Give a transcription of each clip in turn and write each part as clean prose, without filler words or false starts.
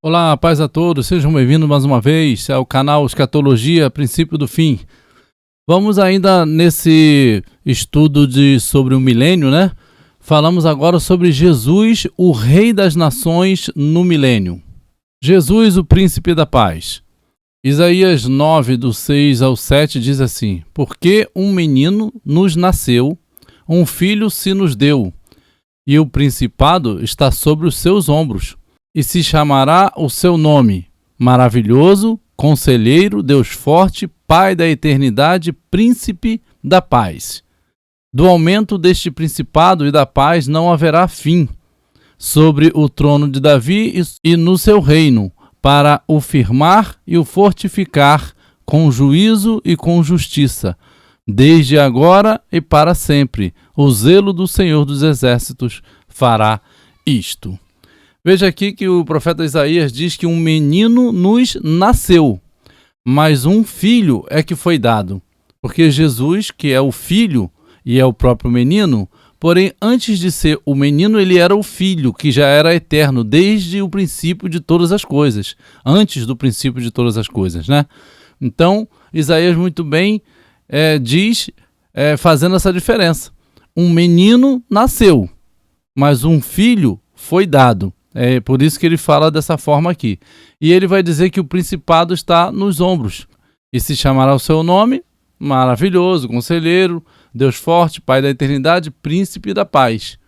Olá, paz a todos, sejam bem-vindos mais uma vez ao canal Escatologia, Princípio do Fim. Vamos ainda nesse estudo sobre o milênio, né? Falamos agora sobre Jesus, o Rei das Nações no milênio. Jesus, o Príncipe da Paz. Isaías 9, do 6 ao 7 diz assim: Porque um menino nos nasceu, um filho se nos deu, e o principado está sobre os seus ombros. E se chamará o seu nome, Maravilhoso, Conselheiro, Deus Forte, Pai da Eternidade, Príncipe da Paz. Do aumento deste principado e da paz não haverá fim, sobre o trono de Davi e no seu reino, para o firmar e o fortificar com juízo e com justiça, desde agora e para sempre. O zelo do Senhor dos Exércitos fará isto. Veja aqui que o profeta Isaías diz que um menino nos nasceu, mas um filho é que foi dado. Porque Jesus, que é o filho e é o próprio menino, porém antes de ser o menino ele era o filho, que já era eterno, desde o princípio de todas as coisas, antes do princípio de todas as coisas, né? Então, Isaías muito bem diz, fazendo essa diferença. Um menino nasceu, mas um filho foi dado. É por isso que ele fala dessa forma aqui. E ele vai dizer que o principado está nos ombros. E se chamará o seu nome, Maravilhoso, Conselheiro, Deus Forte, Pai da Eternidade, Príncipe da Paz.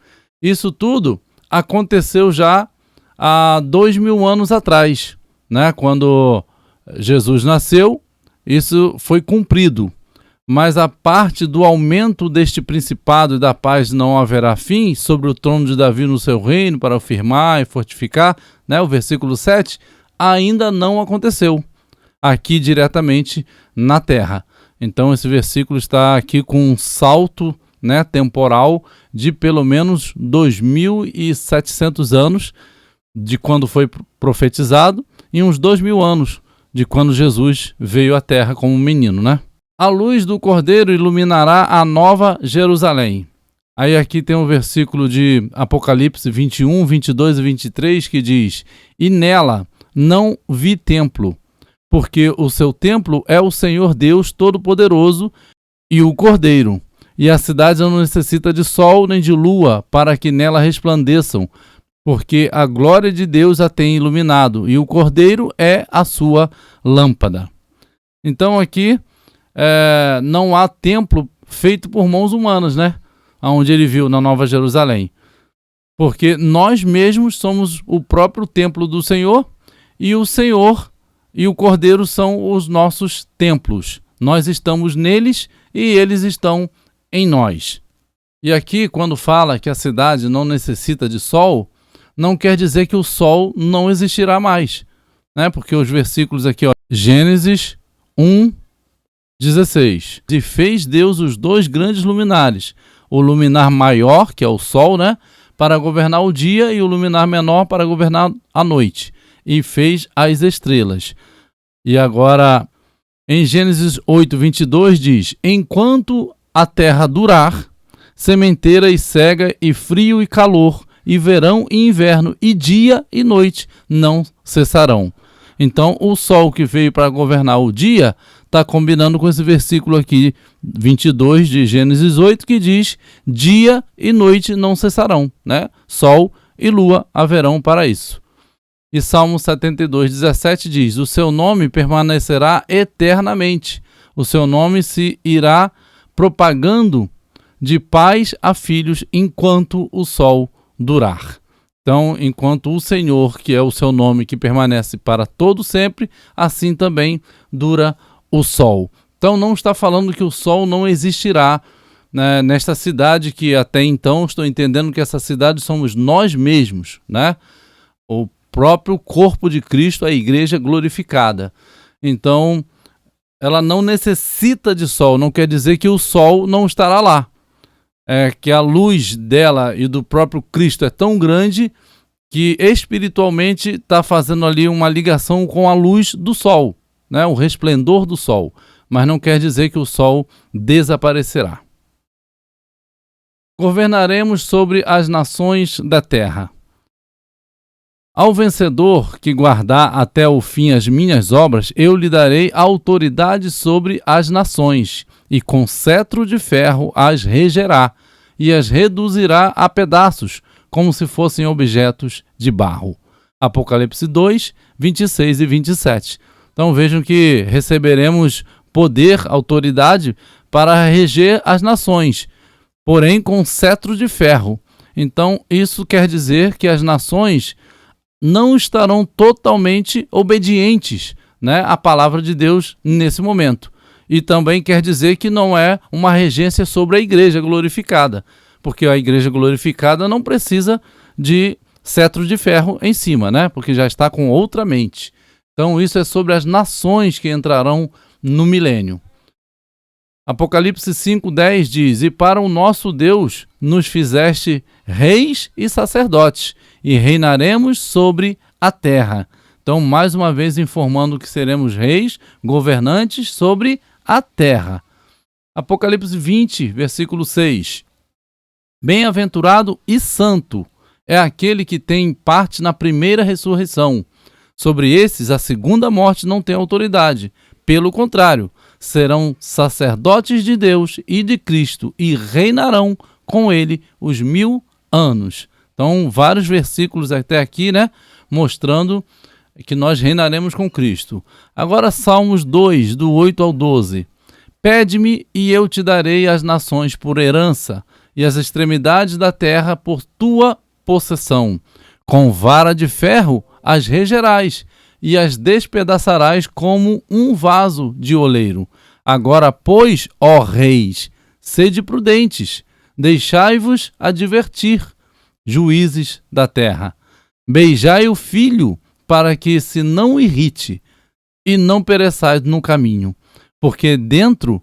Isso tudo aconteceu já há 2000 anos atrás, né? Quando Jesus nasceu, isso foi cumprido. Mas a parte do aumento deste principado e da paz não haverá fim, sobre o trono de Davi no seu reino, para o firmar e fortificar, né? O versículo 7, ainda não aconteceu aqui diretamente na terra. Então esse versículo está aqui com um salto, né, temporal de pelo menos 2.700 anos de quando foi profetizado e uns 2.000 anos de quando Jesus veio à terra como menino, né? A luz do Cordeiro iluminará a nova Jerusalém. Aí aqui tem um versículo de Apocalipse 21, 22 e 23 que diz: E nela não vi templo, porque o seu templo é o Senhor Deus Todo-Poderoso e o Cordeiro. E a cidade não necessita de sol nem de lua para que nela resplandeçam, porque a glória de Deus a tem iluminado, e o Cordeiro é a sua lâmpada. Então aqui não há templo feito por mãos humanas, né? Onde ele viu na Nova Jerusalém. Porque nós mesmos somos o próprio templo do Senhor, e o Senhor e o Cordeiro são os nossos templos. Nós estamos neles e eles estão em nós. E aqui, quando fala que a cidade não necessita de sol, não quer dizer que o sol não existirá mais, né? Porque os versículos aqui, ó, Gênesis 1, 16. E fez Deus os dois grandes luminares, o luminar maior, que é o sol, né, para governar o dia, e o luminar menor para governar a noite. E fez as estrelas. E agora, em Gênesis 8, 22, diz: Enquanto a terra durar, sementeira e cega, e frio e calor, e verão e inverno, e dia e noite não cessarão. Então, o sol que veio para governar o dia está combinando com esse versículo aqui, 22 de Gênesis 8, que diz: dia e noite não cessarão, né? Sol e lua haverão para isso. E Salmo 72, 17 diz: O seu nome permanecerá eternamente, o seu nome se irá propagando de pais a filhos enquanto o sol durar. Então, enquanto o Senhor, que é o seu nome, que permanece para todo sempre, assim também dura o sol. Então, não está falando que o sol não existirá, né, nesta cidade, que até então estou entendendo que essa cidade somos nós mesmos, né? O próprio corpo de Cristo, a igreja glorificada. Então, ela não necessita de sol, não quer dizer que o sol não estará lá. Que a luz dela e do próprio Cristo é tão grande que espiritualmente está fazendo ali uma ligação com a luz do sol, né? O resplendor do sol, mas não quer dizer que o sol desaparecerá. Governaremos sobre as nações da terra. Ao vencedor que guardar até o fim as minhas obras, eu lhe darei autoridade sobre as nações, e com cetro de ferro as regerá, e as reduzirá a pedaços, como se fossem objetos de barro. Apocalipse 2, 26 e 27. Então vejam que receberemos poder, autoridade para reger as nações, porém com cetro de ferro. Então isso quer dizer que as nações não estarão totalmente obedientes, né, à palavra de Deus nesse momento. E também quer dizer que não é uma regência sobre a igreja glorificada, porque a igreja glorificada não precisa de cetro de ferro em cima, né, porque já está com outra mente. Então isso é sobre as nações que entrarão no milênio. Apocalipse 5:10 diz: E para o nosso Deus nos fizeste reis e sacerdotes, e reinaremos sobre a terra. Então, mais uma vez informando que seremos reis, governantes sobre a terra. Apocalipse 20, versículo 6. Bem-aventurado e santo é aquele que tem parte na primeira ressurreição. Sobre esses, a segunda morte não tem autoridade. Pelo contrário, serão sacerdotes de Deus e de Cristo e reinarão com ele os 1000 anos. Então, vários versículos até aqui, né, mostrando que nós reinaremos com Cristo. Agora, Salmos 2, do 8 ao 12. Pede-me e eu te darei as nações por herança e as extremidades da terra por tua possessão. Com vara de ferro as regerás e as despedaçarás como um vaso de oleiro. Agora, pois, ó reis, sede prudentes, deixai-vos advertir, juízes da terra. Beijai o filho, para que se não irrite, e não pereçais no caminho, porque dentro,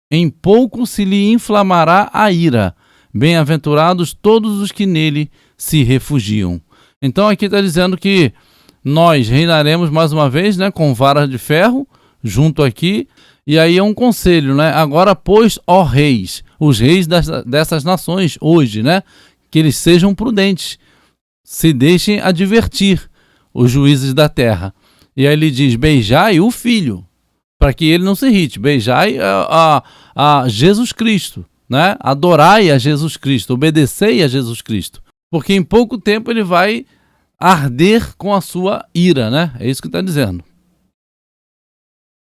em pouco se lhe inflamará a ira. Bem-aventurados todos os que nele se refugiam. Então aqui está dizendo que nós reinaremos mais uma vez, né, com vara de ferro, junto aqui, e aí é um conselho, né? Agora, pois, ó reis, os reis dessas nações hoje, né, que eles sejam prudentes, se deixem advertir os juízes da terra. E aí ele diz, beijai o filho, para que ele não se irrite, beijai a Jesus Cristo, né? Adorai a Jesus Cristo, obedecei a Jesus Cristo, porque em pouco tempo ele vai arder com a sua ira, né? É isso que está dizendo.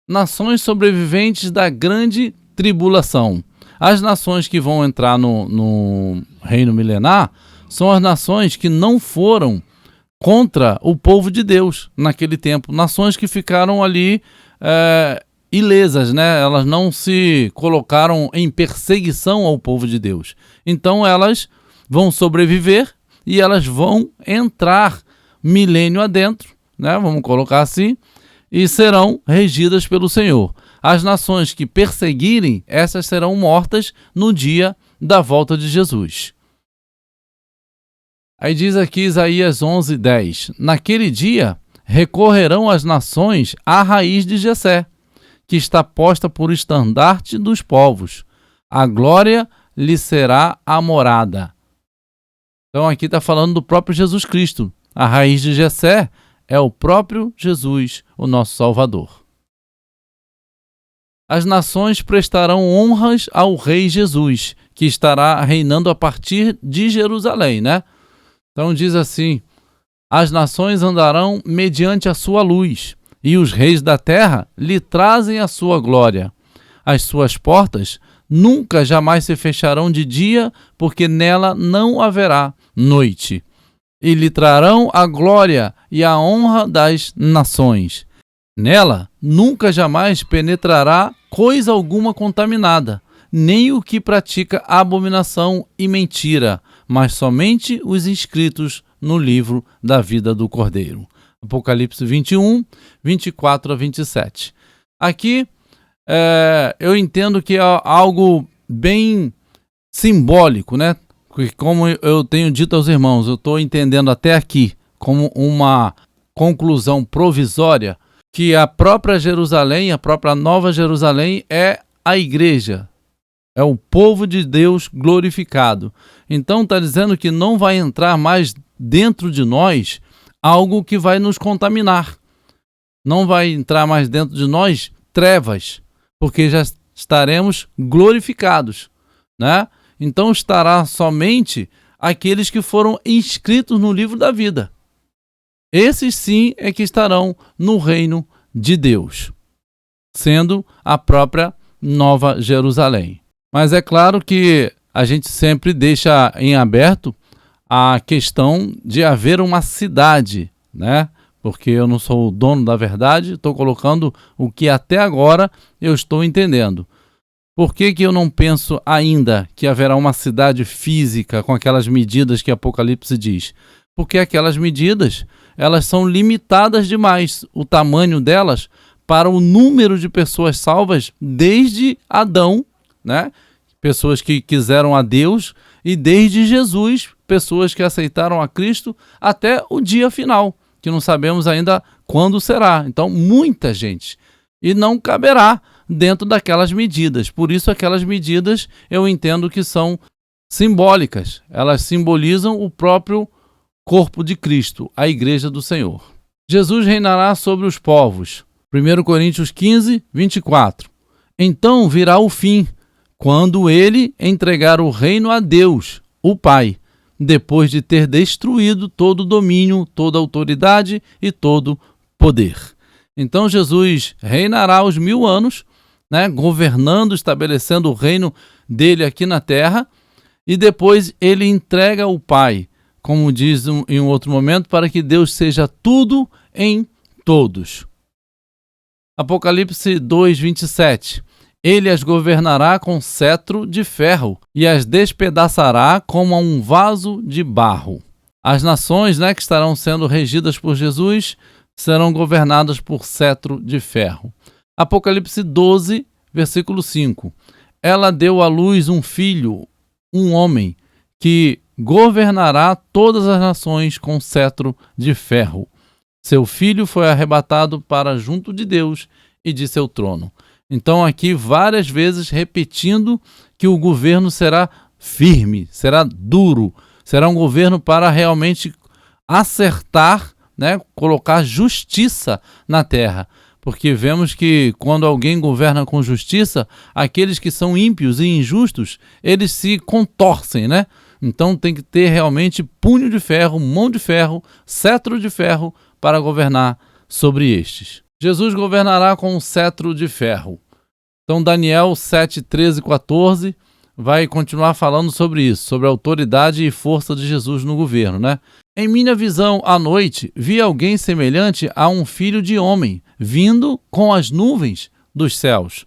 Nações sobreviventes da grande tribulação. As nações que vão entrar no reino milenar são as nações que não foram contra o povo de Deus naquele tempo. Nações que ficaram ali ilesas, né? Elas não se colocaram em perseguição ao povo de Deus. Então elas vão sobreviver e elas vão entrar milênio adentro, né? Vamos colocar assim, e serão regidas pelo Senhor. As nações que perseguirem, essas serão mortas no dia da volta de Jesus. Aí diz aqui Isaías 11:10. Naquele dia recorrerão as nações à raiz de Jessé, que está posta por estandarte dos povos. A glória lhe será a morada. Então aqui está falando do próprio Jesus Cristo. A raiz de Jessé é o próprio Jesus, o nosso Salvador. As nações prestarão honras ao Rei Jesus, que estará reinando a partir de Jerusalém, né? Então diz assim, as nações andarão mediante a sua luz, e os reis da terra lhe trazem a sua glória. As suas portas nunca jamais se fecharão de dia, porque nela não haverá noite. E lhe trarão a glória e a honra das nações. Nela nunca jamais penetrará coisa alguma contaminada, nem o que pratica abominação e mentira, mas somente os inscritos no livro da vida do Cordeiro. Apocalipse 21, 24 a 27. Aqui eu entendo que é algo bem simbólico, né? Como eu tenho dito aos irmãos, eu estou entendendo até aqui como uma conclusão provisória que a própria Jerusalém, a própria Nova Jerusalém é a igreja, é o povo de Deus glorificado. Então está dizendo que não vai entrar mais dentro de nós algo que vai nos contaminar. Não vai entrar mais dentro de nós trevas, porque já estaremos glorificados, né? Então estará somente aqueles que foram inscritos no livro da vida. Esses sim é que estarão no reino de Deus, sendo a própria Nova Jerusalém. Mas é claro que a gente sempre deixa em aberto a questão de haver uma cidade, né? Porque eu não sou o dono da verdade, estou colocando o que até agora eu estou entendendo. Por que eu não penso ainda que haverá uma cidade física com aquelas medidas que Apocalipse diz? Porque aquelas medidas, elas são limitadas demais, o tamanho delas, para o número de pessoas salvas desde Adão, né? Pessoas que quiseram a Deus, e desde Jesus, pessoas que aceitaram a Cristo até o dia final, que não sabemos ainda quando será. Então, muita gente. E não caberá dentro daquelas medidas. Por isso, aquelas medidas eu entendo que são simbólicas. Elas simbolizam o próprio corpo de Cristo, a igreja do Senhor. Jesus reinará sobre os povos. 1 Coríntios 15, 24. Então virá o fim, quando ele entregar o reino a Deus, o Pai, depois de ter destruído todo o domínio, toda a autoridade e todo poder. Então Jesus reinará os 1000 anos, né, governando, estabelecendo o reino dele aqui na terra, e depois ele entrega o Pai, como diz em um outro momento, para que Deus seja tudo em todos. Apocalipse 2, 27. Ele as governará com cetro de ferro e as despedaçará como a um vaso de barro. As nações, né, que estarão sendo regidas por Jesus serão governadas por cetro de ferro. Apocalipse 12, versículo 5. Ela deu à luz um filho, um homem, que governará todas as nações com cetro de ferro. Seu filho foi arrebatado para junto de Deus e de seu trono. Então aqui várias vezes repetindo que o governo será firme, será duro, será um governo para realmente acertar, né, colocar justiça na terra. Porque vemos que quando alguém governa com justiça, aqueles que são ímpios e injustos, eles se contorcem, né? Então tem que ter realmente punho de ferro, mão de ferro, cetro de ferro para governar sobre estes. Jesus governará com um cetro de ferro. Então Daniel 7, 13 e 14 vai continuar falando sobre isso, sobre a autoridade e força de Jesus no governo, né? Em minha visão, à noite, vi alguém semelhante a um filho de homem, vindo com as nuvens dos céus.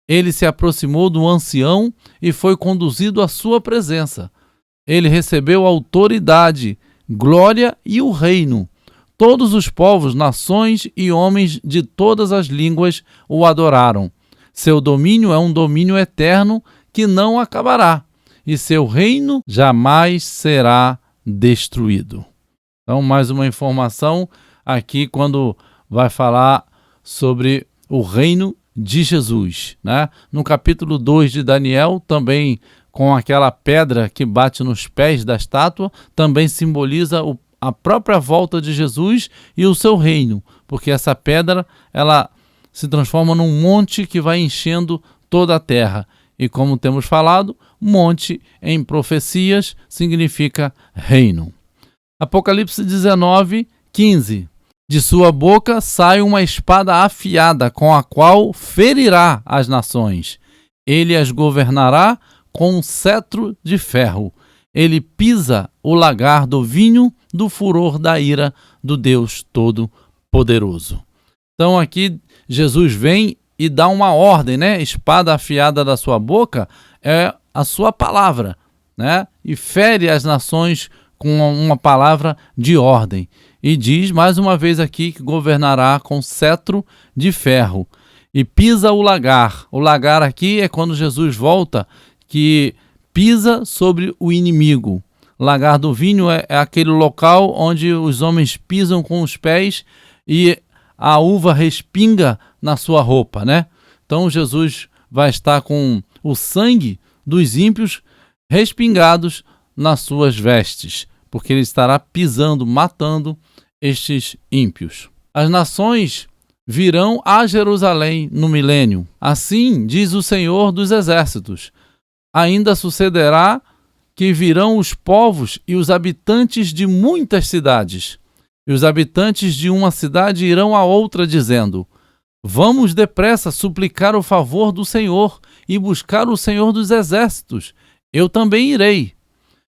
Ele se aproximou do ancião e foi conduzido à sua presença. Ele recebeu autoridade, glória e o reino. Todos os povos, nações e homens de todas as línguas o adoraram. Seu domínio é um domínio eterno que não acabará, e seu reino jamais será destruído. Então, mais uma informação aqui quando vai falar sobre o reino de Jesus, né? No capítulo 2 de Daniel, também com aquela pedra que bate nos pés da estátua, também simboliza a própria volta de Jesus e o seu reino, porque essa pedra ela se transforma num monte que vai enchendo toda a terra. E como temos falado, monte em profecias significa reino. Apocalipse 19, 15. De sua boca sai uma espada afiada, com a qual ferirá as nações. Ele as governará com um cetro de ferro. Ele pisa o lagar do vinho do furor da ira do Deus Todo-Poderoso. Então aqui Jesus vem e dá uma ordem, né? Espada afiada da sua boca é a sua palavra, né? E fere as nações com uma palavra de ordem. E diz mais uma vez aqui que governará com cetro de ferro. E pisa o lagar. O lagar aqui é quando Jesus volta, que pisa sobre o inimigo. Lagar do vinho é aquele local onde os homens pisam com os pés e a uva respinga na sua roupa, né? Então Jesus vai estar com o sangue dos ímpios respingados nas suas vestes, porque ele estará pisando, matando estes ímpios. As nações virão a Jerusalém no milênio. Assim diz o Senhor dos Exércitos. Ainda sucederá que virão os povos e os habitantes de muitas cidades. E os habitantes de uma cidade irão a outra, dizendo: vamos depressa suplicar o favor do Senhor e buscar o Senhor dos Exércitos. Eu também irei.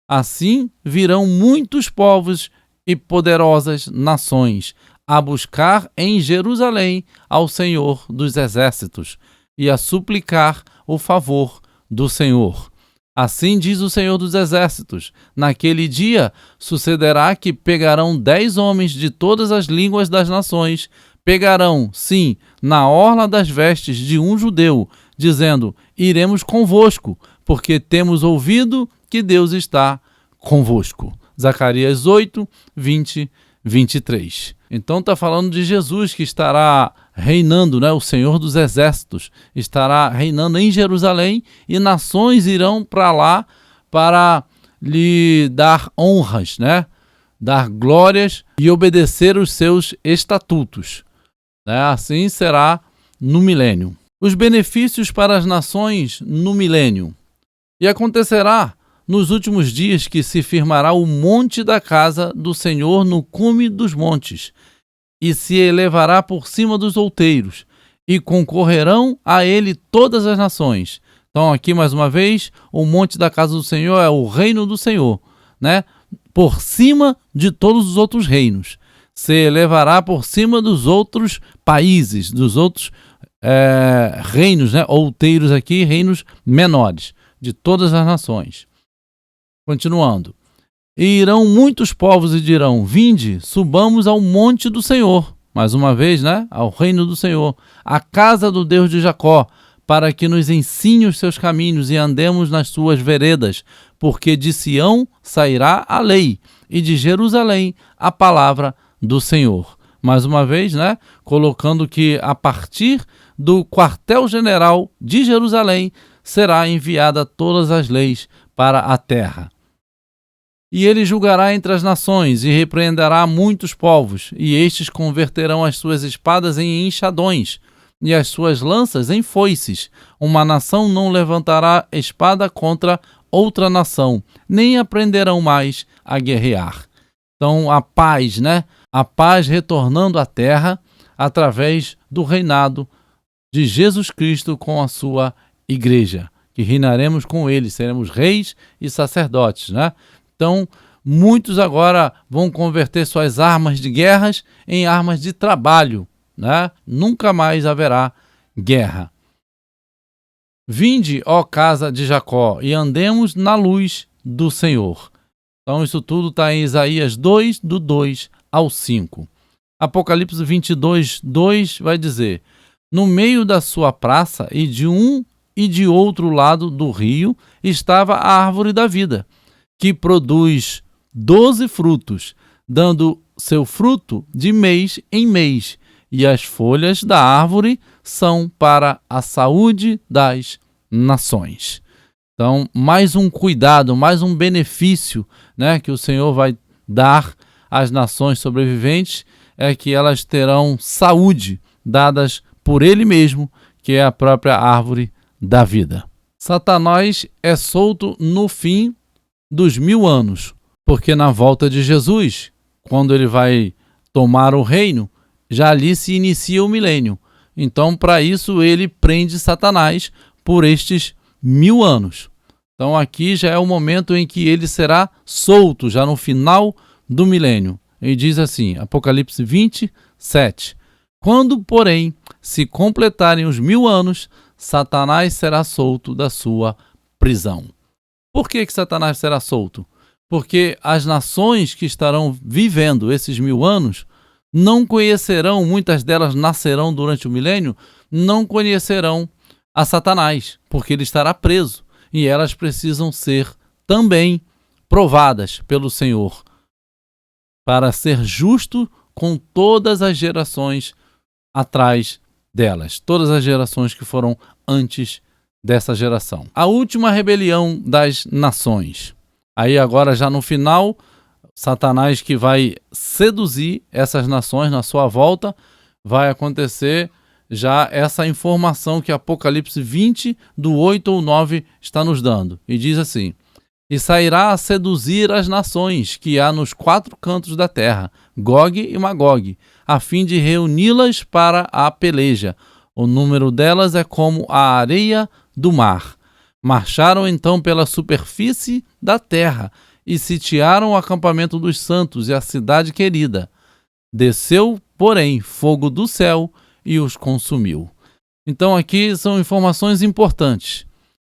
Assim virão muitos povos e poderosas nações a buscar em Jerusalém ao Senhor dos Exércitos e a suplicar o favor do Senhor. Assim diz o Senhor dos Exércitos: naquele dia sucederá que pegarão 10 homens de todas as línguas das nações, pegarão, sim, na orla das vestes de um judeu, dizendo: iremos convosco, porque temos ouvido que Deus está convosco. Zacarias 8, 20, 23. Então está falando de Jesus que estará reinando, né? O Senhor dos Exércitos estará reinando em Jerusalém e nações irão para lá para lhe dar honras, né? Dar glórias e obedecer os seus estatutos, né? Assim será no milênio. Os benefícios para as nações no milênio. E acontecerá nos últimos dias que se firmará o monte da casa do Senhor no cume dos montes, e se elevará por cima dos outeiros, e concorrerão a ele todas as nações. Então aqui mais uma vez, o monte da casa do Senhor é o reino do Senhor, né? Por cima de todos os outros reinos. Se elevará por cima dos outros países, dos outros reinos, né? Outeiros aqui, reinos menores, de todas as nações. Continuando. E irão muitos povos e dirão: vinde, subamos ao monte do Senhor. Mais uma vez, né? Ao reino do Senhor, à casa do Deus de Jacó, para que nos ensine os seus caminhos e andemos nas suas veredas, porque de Sião sairá a lei, e de Jerusalém a palavra do Senhor. Mais uma vez, né? Colocando que a partir do quartel-general de Jerusalém será enviada todas as leis para a terra. E ele julgará entre as nações e repreenderá muitos povos, e estes converterão as suas espadas em enxadões e as suas lanças em foices. Uma nação não levantará espada contra outra nação, nem aprenderão mais a guerrear. Então a paz, né? A paz retornando à terra através do reinado de Jesus Cristo com a sua igreja, que reinaremos com ele, seremos reis e sacerdotes, né? Então, muitos agora vão converter suas armas de guerras em armas de trabalho, né? Nunca mais haverá guerra. Vinde, ó casa de Jacó, e andemos na luz do Senhor. Então, isso tudo está em Isaías 2, do 2 ao 5. Apocalipse 22, 2 vai dizer: no meio da sua praça e de um e de outro lado do rio estava a árvore da vida, que produz 12 frutos, dando seu fruto de mês em mês, e as folhas da árvore são para a saúde das nações. Então, mais um cuidado, mais um benefício, né, que o Senhor vai dar às nações sobreviventes, é que elas terão saúde dadas por Ele mesmo, que é a própria árvore da vida. Satanás é solto no fim dos 1000 anos, porque na volta de Jesus, quando ele vai tomar o reino, já ali se inicia o milênio. Então, para isso, ele prende Satanás por estes 1000 anos. Então, aqui já é o momento em que ele será solto, já no final do milênio. Ele diz assim, Apocalipse 20, 7. Quando, porém, se completarem os 1000 anos, Satanás será solto da sua prisão. Por que Satanás será solto? Porque as nações que estarão vivendo esses 1000 anos não conhecerão, muitas delas nascerão durante o milênio, não conhecerão a Satanás, porque ele estará preso. E elas precisam ser também provadas pelo Senhor, para ser justo com todas as gerações atrás delas, todas as gerações que foram antes dessa geração. A última rebelião das nações. Aí agora já no final, Satanás que vai seduzir essas nações na sua volta, vai acontecer já essa informação que Apocalipse 20, do 8 ou 9, está nos dando. E diz assim: e sairá a seduzir as nações que há nos 4 cantos da terra, Gog e Magog, a fim de reuni-las para a peleja. O número delas é como a areia do mar. Marcharam então pela superfície da terra e sitiaram o acampamento dos santos e a cidade querida. Desceu, porém, fogo do céu e os consumiu. Então aqui são informações importantes.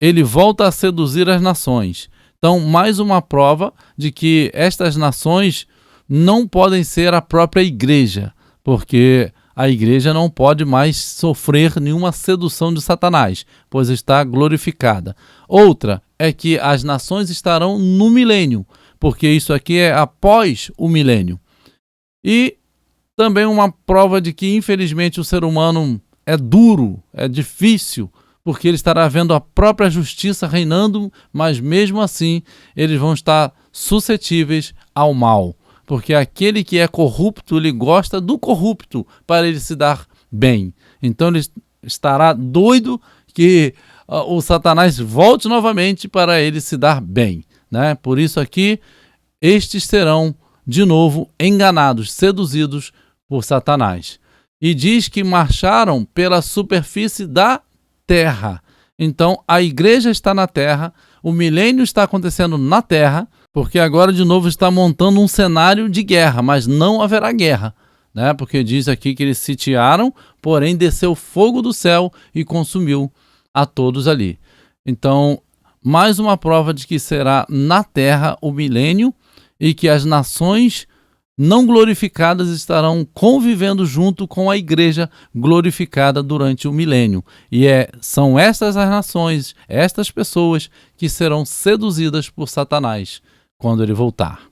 Ele volta a seduzir as nações. Então, mais uma prova de que estas nações não podem ser a própria igreja, porque a igreja não pode mais sofrer nenhuma sedução de Satanás, pois está glorificada. Outra é que as nações estarão no milênio, porque isso aqui é após o milênio. E também uma prova de que, infelizmente, o ser humano é duro, é difícil, porque ele estará vendo a própria justiça reinando, mas mesmo assim eles vão estar suscetíveis ao mal. Porque aquele que é corrupto, ele gosta do corrupto para ele se dar bem. Então ele estará doido que o Satanás volte novamente para ele se dar bem, né? Por isso aqui, estes serão de novo enganados, seduzidos por Satanás. E diz que marcharam pela superfície da terra. Então a igreja está na terra, o milênio está acontecendo na terra, porque agora de novo está montando um cenário de guerra, mas não haverá guerra, né? Porque diz aqui que eles sitiaram, porém desceu fogo do céu e consumiu a todos ali. Então, mais uma prova de que será na terra o milênio e que as nações não glorificadas estarão convivendo junto com a igreja glorificada durante o milênio. E são estas as nações, estas pessoas que serão seduzidas por Satanás quando ele voltar.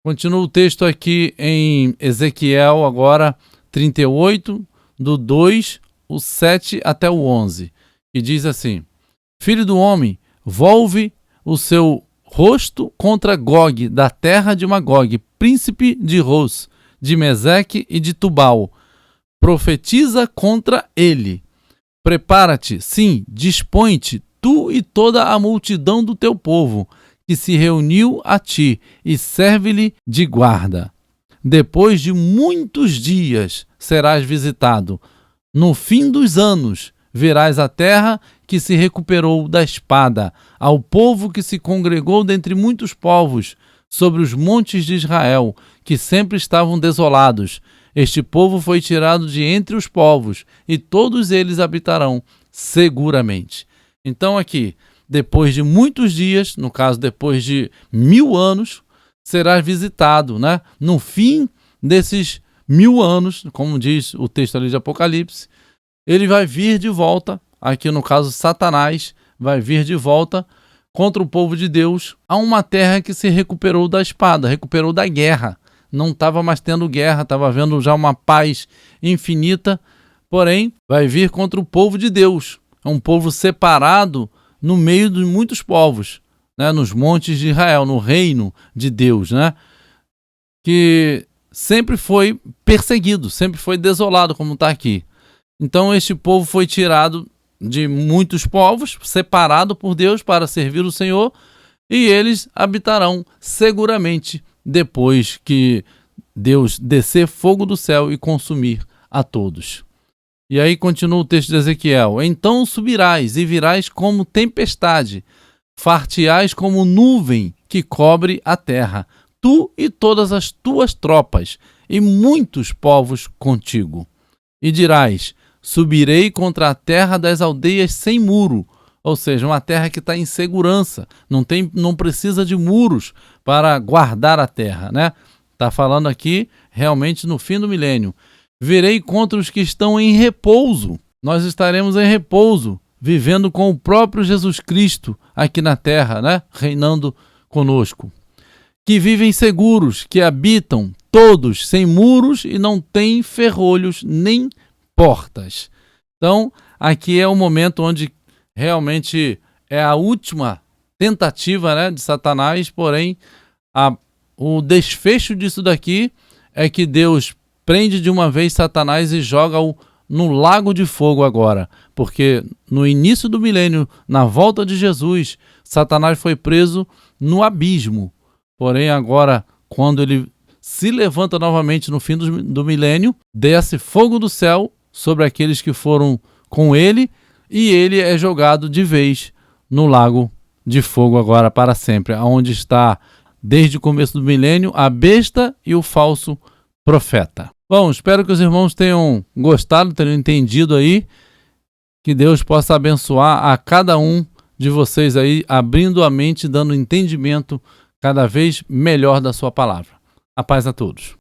Continua o texto aqui em Ezequiel, agora 38, do 2, o 7 até o 11, e diz assim: Filho do homem, volve o seu rosto contra Gog, da terra de Magog, príncipe de Ros, de Meseque e de Tubal. Profetiza contra ele. Prepara-te, sim, dispõe-te, tu e toda a multidão do teu povo, que se reuniu a ti, e serve-lhe de guarda. Depois de muitos dias serás visitado. No fim dos anos verás a terra que se recuperou da espada, ao povo que se congregou dentre muitos povos, sobre os montes de Israel, que sempre estavam desolados. Este povo foi tirado de entre os povos, e todos eles habitarão seguramente. Então aqui, depois de muitos dias, no caso depois de 1000 anos, serás visitado, né? No fim desses 1000 anos, como diz o texto ali de Apocalipse, ele vai vir de volta, aqui no caso Satanás, vai vir de volta contra o povo de Deus a uma terra que se recuperou da espada, recuperou da guerra. Não estava mais tendo guerra, estava havendo já uma paz infinita, porém vai vir contra o povo de Deus. É um povo separado no meio de muitos povos, né? Nos montes de Israel, no reino de Deus, né? Que sempre foi perseguido, sempre foi desolado, como está aqui. Então este povo foi tirado de muitos povos, separado por Deus para servir o Senhor, e eles habitarão seguramente depois que Deus descer fogo do céu e consumir a todos. E aí continua o texto de Ezequiel: Então subirás e virás como tempestade, farteais como nuvem que cobre a terra, tu e todas as tuas tropas, e muitos povos contigo. E dirás: subirei contra a terra das aldeias sem muro, ou seja, uma terra que está em segurança, não precisa de muros para guardar a terra, né? Está falando aqui realmente no fim do milênio. Virei contra os que estão em repouso. Nós estaremos em repouso, vivendo com o próprio Jesus Cristo aqui na terra, né? Reinando conosco. Que vivem seguros, que habitam todos sem muros e não têm ferrolhos nem portas. Então, aqui é o momento onde realmente é a última tentativa, né, de Satanás, porém, a o desfecho disso daqui é que Deus prende de uma vez Satanás e joga-o no lago de fogo agora, porque no início do milênio, na volta de Jesus, Satanás foi preso no abismo. Porém agora, quando ele se levanta novamente no fim do milênio, desce fogo do céu sobre aqueles que foram com ele, e ele é jogado de vez no lago de fogo agora para sempre, onde está desde o começo do milênio a besta e o falso profeta. Bom, espero que os irmãos tenham gostado, tenham entendido aí, que Deus possa abençoar a cada um de vocês aí, abrindo a mente, dando entendimento cada vez melhor da sua palavra. A paz a todos.